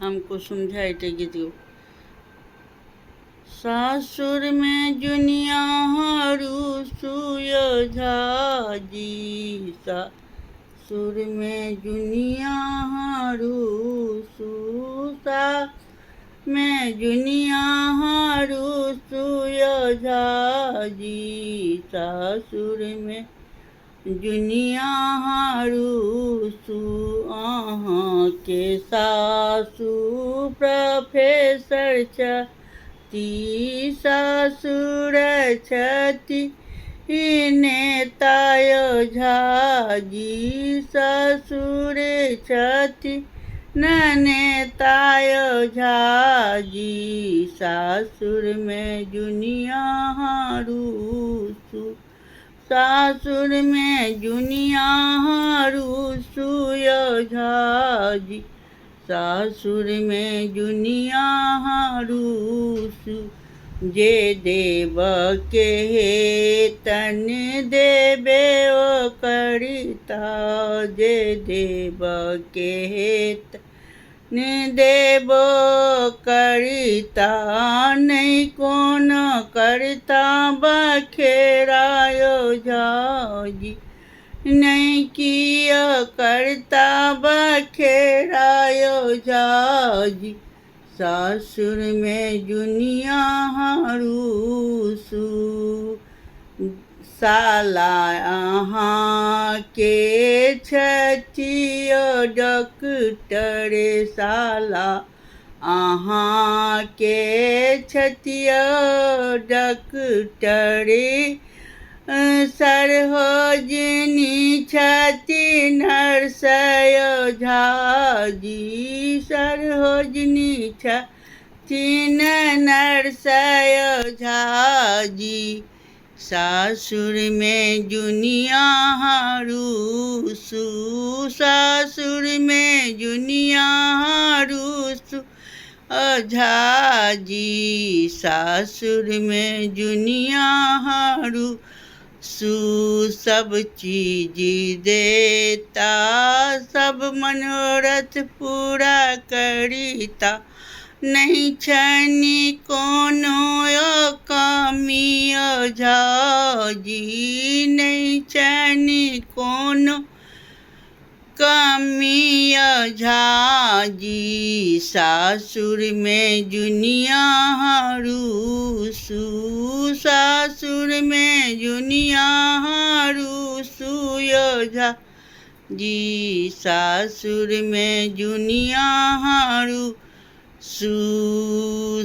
हमको समझाइते गीत गो। सासुर में जुनिया हरू सुय झाजी, सासुर में जुनिया हरू सुसा में जुनिया हरू सुय झाजी, सासुर में जुनिया हरू सु अहाँ के सासु प्रोफेसर छथि, ससुर छथि नेताय झाजी, ससुर छथि नेताय झाजी, सासुर में जुनिया हरू सु सासुर में जुनिया हरू सुय झाजी, सासुर में जुनिया हरू सु जे देव के तन देबे ओ करिता, जे देव के तन देबो करिता, नहीं कौन करता बखेरायो झाजी, नहीं किया करता बखेरायो झाजी, सासुर में जुनिया हरू सु साला अहाँ के छथि डॉक्टर, साला अहाँ के छथि डॉक्टर, सरोजिनी छथि नर्सय झाजी, सरोजिनी छथि नर्सय झाजी, सासुर में जुनिया हरू सु सासुर में जुनिया हरू सु झाजी, सासुर में जुनिया हरू सु सब चीज देता, सब मनोरथ पूरा करिता, नहीं छनी कोनो कमी झाजी, नहीं छनी कोनो कमी झाजी, सासुर में जुनिया हरू सु सासुर में जुनिया हरू सुय झाजी, सासुर में जुनिया हरू सु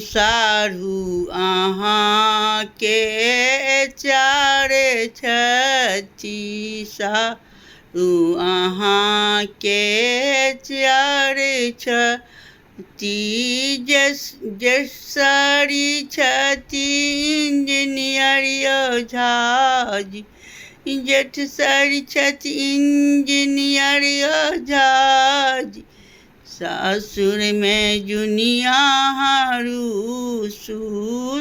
साढ़ू अहाँ के चार छथि, साढ़ू अहाँ के चार छथि, जसरी छथि इंजीनियर झाजी, जेठसरी छथि इंजीनियर झाजी, सासुर में जुनिया हरू सु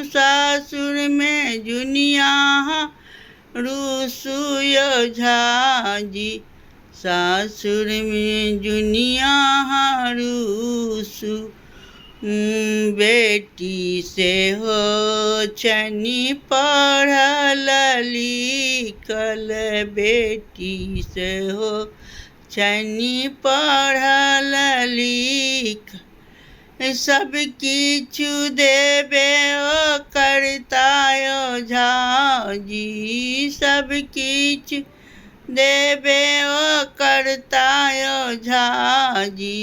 सासुर में जुनिया हरू सुय झाजी, सासुर में जुनिया हरू सु बेटी से हो छनी पढ़ल लिखल, बेटी से हो छनी पढ़ल लिख, सब किछु देबे ओ करतायो झाजी, सब किछु देबे ओ करतायो झाजी,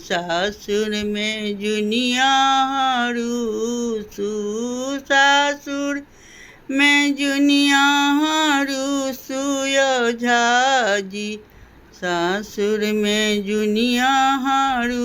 सासुर में जुनिया हरू सु सासुर में जुनिया हरू सुय झाजी, सासुर में जुनिया हरू